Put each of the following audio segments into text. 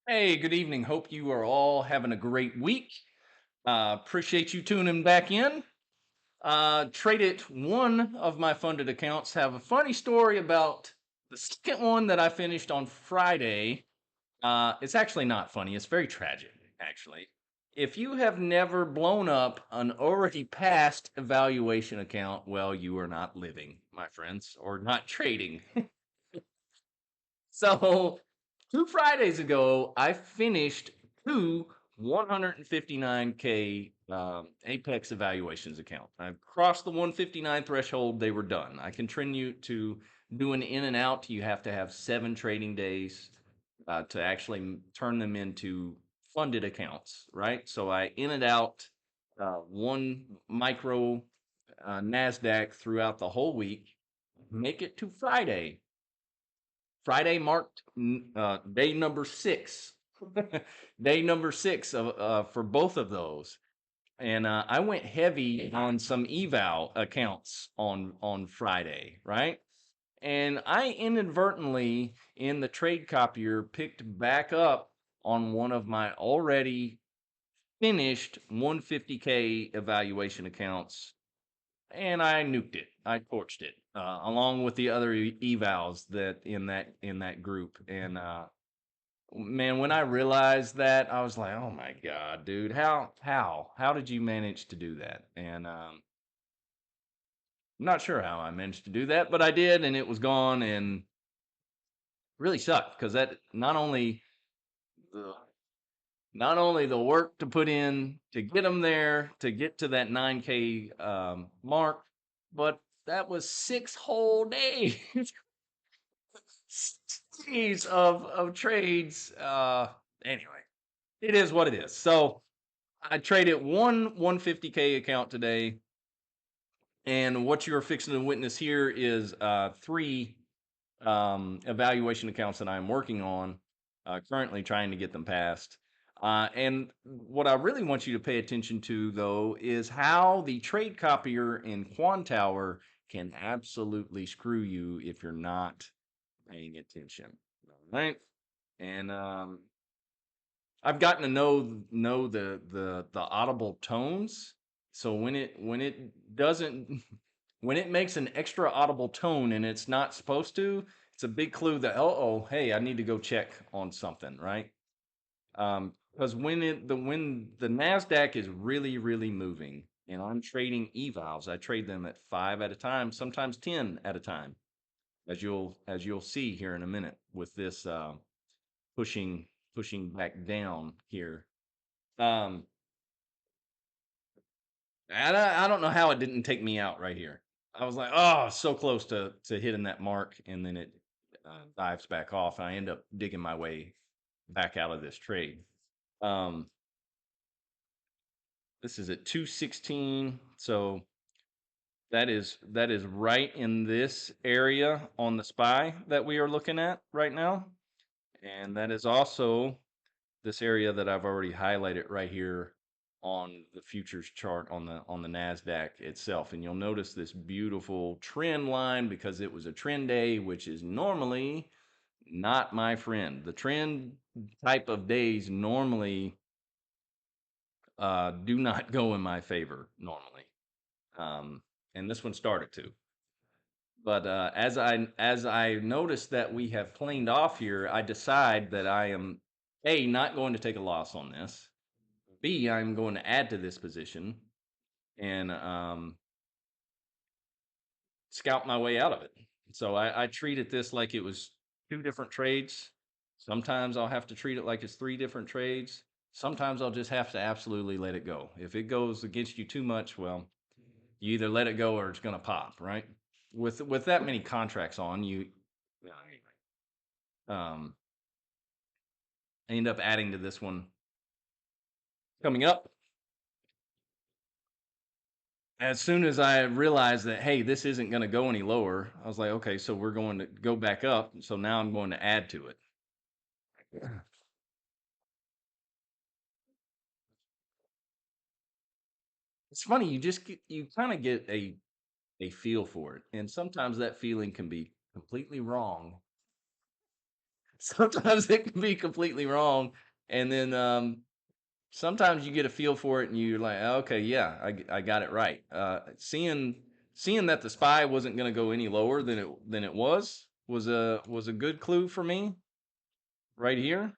Hey, good evening. Hope you are all having a great week. Appreciate you tuning back in. Traded one of my funded accounts. Have a funny story about the second one that I finished on Friday. It's actually not funny. It's very tragic, actually. If you have never blown up an already past evaluation account, well, you are not living, my friends, or not trading. So 2 Fridays ago, I finished two 159K Apex evaluations account. I crossed the 159 threshold. They were done. I continue to do an in and out. You have to have 7 trading days to actually turn them into funded accounts, right? So I in and out one micro Nasdaq throughout the whole week. Make it to Friday. Friday marked day number six. Day number six for both of those. And I went heavy on some eval accounts on Friday, right? And I inadvertently in the trade copier picked back up on one of my already finished 150K evaluation accounts, and I nuked it. I torched it along with the other evals that in that group. And man, when I realized that, I was like, "Oh my god, dude, how did you manage to do that?" And I'm not sure how I managed to do that, but I did, and it was gone, and really sucked because that the not only the work to put in to get them there to get to that 9K mark, but that was 6 whole days. 6 days of trades. Anyway, it is what it is. So I traded one 150K account today, and what you're fixing to witness here is three evaluation accounts that I'm working on, currently trying to get them passed. And what I really want you to pay attention to, though, is how the trade copier in Quantower can absolutely screw you if you're not paying attention. All right. And I've gotten to know the audible tones. So when it doesn't when it makes an extra audible tone and it's not supposed to, it's a big clue that oh hey, I need to go check on something, right? Because when the Nasdaq is really moving and I'm trading evals, I trade them at 5 at a time, sometimes 10 at a time, as you'll see here in a minute with this pushing pushing back down here. Um, and I don't know how it didn't take me out right here. I was like, oh, so close to hitting that mark, and then it dives back off, and I end up digging my way back out of this trade. Um, this is at 216, so that is right in this area on the SPY that we are looking at right now, and that is also this area that I've already highlighted right here on the futures chart on the Nasdaq itself. And you'll notice this beautiful trend line because it was a trend day, which is normally not my friend. The trend type of days normally do not go in my favor normally. Um, and this one started to. But as I notice that we have planed off here, I decide that I am A, not going to take a loss on this. B, I'm going to add to this position and scout my way out of it. So I treated this like it was two different trades. Sometimes I'll have to treat it like it's three different trades. Sometimes I'll just have to absolutely let it go. If it goes against you too much, well, you either let it go or it's going to pop, right? With that many contracts on, well, anyway, um, I end up adding to this one coming up. As soon as I realized that, hey, this isn't going to go any lower, I was like, okay, so we're going to go back up. So now I'm going to add to it. It's funny, you kind of get a feel for it, and sometimes that feeling can be completely wrong. sometimes it can be completely wrong. And then sometimes you get a feel for it and you're like, "Oh, okay, yeah, I got it right." Seeing that the SPY wasn't going to go any lower than it was a good clue for me right here.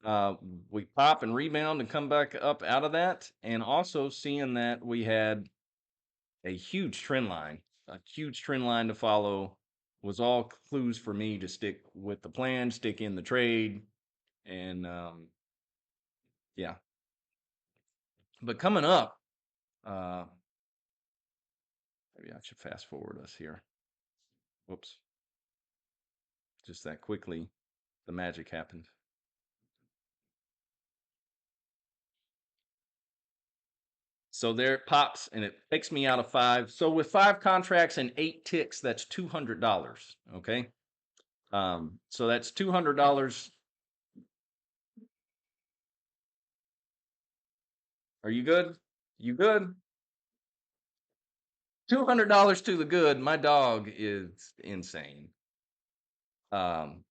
Uh, we pop and rebound and come back up out of that, and also seeing that we had a huge trend line to follow was all clues for me to stick with the plan, stick in the trade, and yeah. But coming up, uh, maybe I should fast forward us here. Whoops, just that quickly, the magic happened. So there it pops and it takes me out of five. So with 5 contracts and 8 ticks, that's $200. Okay. So that's $200. Are you good? You good? $200 to the good. My dog is insane. Um,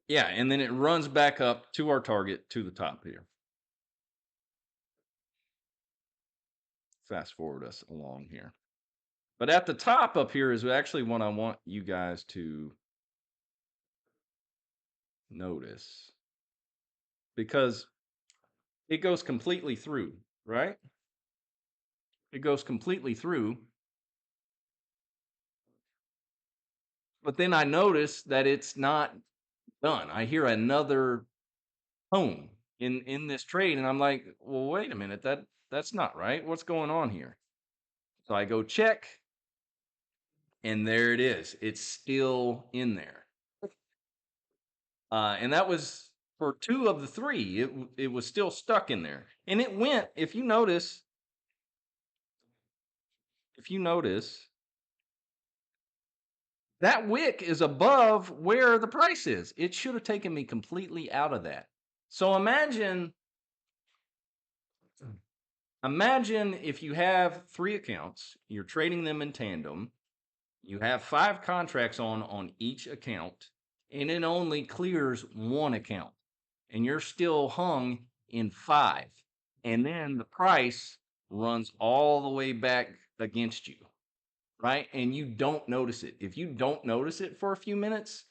yeah, and then it runs back up to our target to the top here. Fast forward us along here. But at the top up here is actually what I want you guys to notice because it goes completely through, right? It goes completely through. But then I notice that it's not done. I hear another tone in this trade, and I'm like, well, wait a minute, that's not right. What's going on here? So I go check, and there it is. It's still in there. And that was for 2 of the 3. It was still stuck in there, and it went. If you notice, that wick is above where the price is. It should have taken me completely out of that. So imagine if you have 3 accounts, you're trading them in tandem, you have 5 contracts on each account, and it only clears 1 account, and you're still hung in 5. And then the price runs all the way back against you, right? And you don't notice it. If you don't notice it for a few minutes,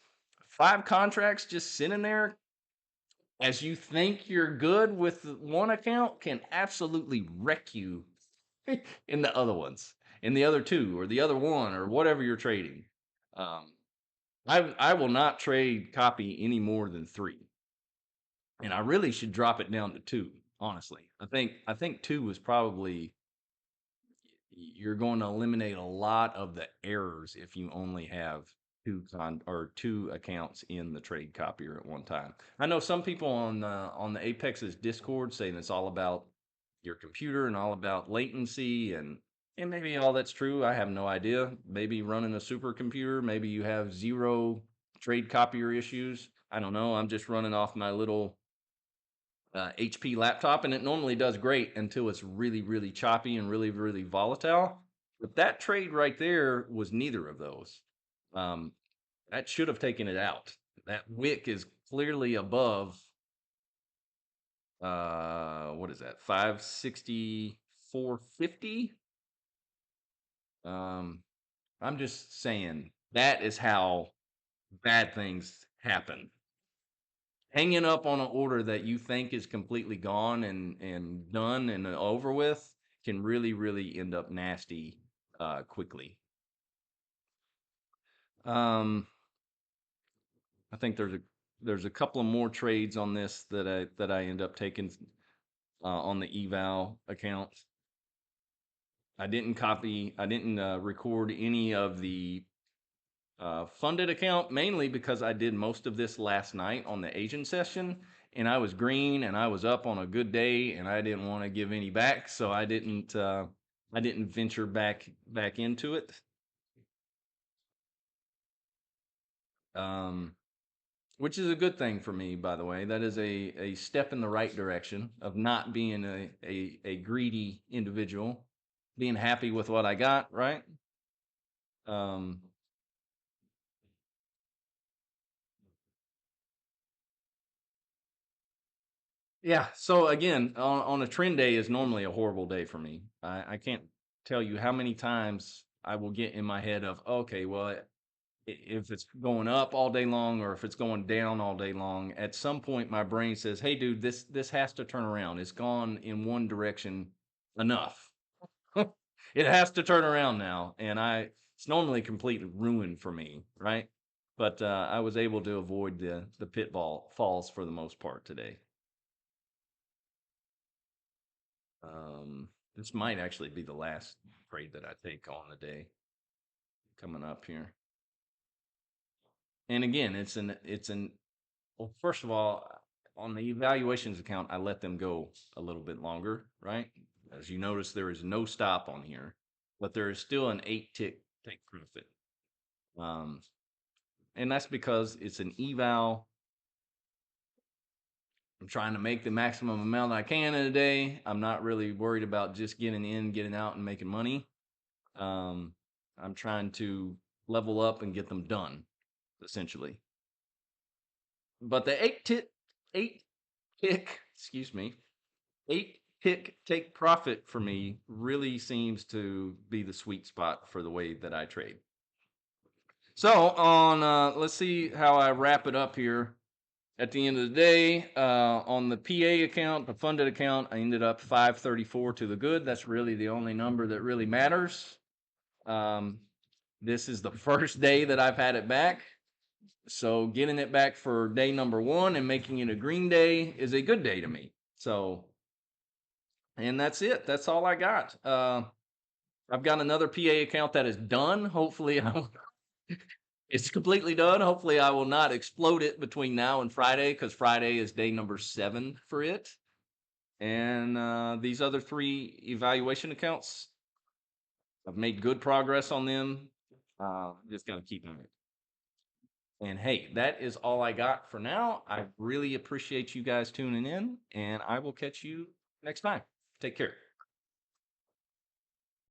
5 contracts just sitting there as you think you're good with one account can absolutely wreck you in the other ones, in the other 2 or the other 1 or whatever you're trading. Um, I will not trade copy any more than 3, and I really should drop it down to 2. Honestly, I think 2 is probably you're going to eliminate a lot of the errors if you only have 2 accounts in the trade copier at one time. I know some people on the Apex's Discord saying it's all about your computer and all about latency and maybe all that's true. I have no idea. Maybe running a supercomputer, maybe you have 0 trade copier issues. I don't know. I'm just running off my little HP laptop, and it normally does great until it's really, really choppy and really, really volatile. But that trade right there was neither of those. Um, that should have taken it out. That wick is clearly above. What is that? 564.50. I'm just saying that is how bad things happen. Hanging up on an order that you think is completely gone and done and over with can really, really end up nasty quickly. Um, I think there's a couple of more trades on this that I end up taking on the eval account. I didn't record any of the funded account, mainly because I did most of this last night on the Asian session, and I was green and I was up on a good day, and I didn't want to give any back, so I didn't venture back into it. Um, which is a good thing for me, by the way. That is a step in the right direction of not being a greedy individual, being happy with what I got, right? Um, Yeah. So again, on a trend day is normally a horrible day for me. I can't tell you how many times I will get in my head of, okay, well, if it's going up all day long or if it's going down all day long, at some point my brain says, "Hey, dude, this has to turn around. It's gone in one direction enough. It has to turn around now." And it's normally complete ruin for me, right? But I was able to avoid the pitfall falls for the most part today. This might actually be the last trade that I take on the day coming up here. And again, it's an well, first of all, on the evaluations account, I let them go a little bit longer, right? As you notice, there is no stop on here, but there is still an 8 tick take profit. Um, and that's because it's an eval. I'm trying to make the maximum amount I can in a day. I'm not really worried about just getting in, getting out, and making money. Um, I'm trying to level up and get them done, essentially. But the eight tick, excuse me, 8 tick take profit for me really seems to be the sweet spot for the way that I trade. So on, let's see how I wrap it up here. At the end of the day, on the PA account, the funded account, I ended up 534 to the good. That's really the only number that really matters. Um, this is the first day that I've had it back. So getting it back for day number 1 and making it a green day is a good day to me. So, and that's it. That's all I got. I've got another PA account that is done. Hopefully, it's completely done. Hopefully, I will not explode it between now and Friday because Friday is day number 7 for it. And these other 3 evaluation accounts, I've made good progress on them. Just got to keep on it. And hey, that is all I got for now. I really appreciate you guys tuning in, and I will catch you next time. Take care.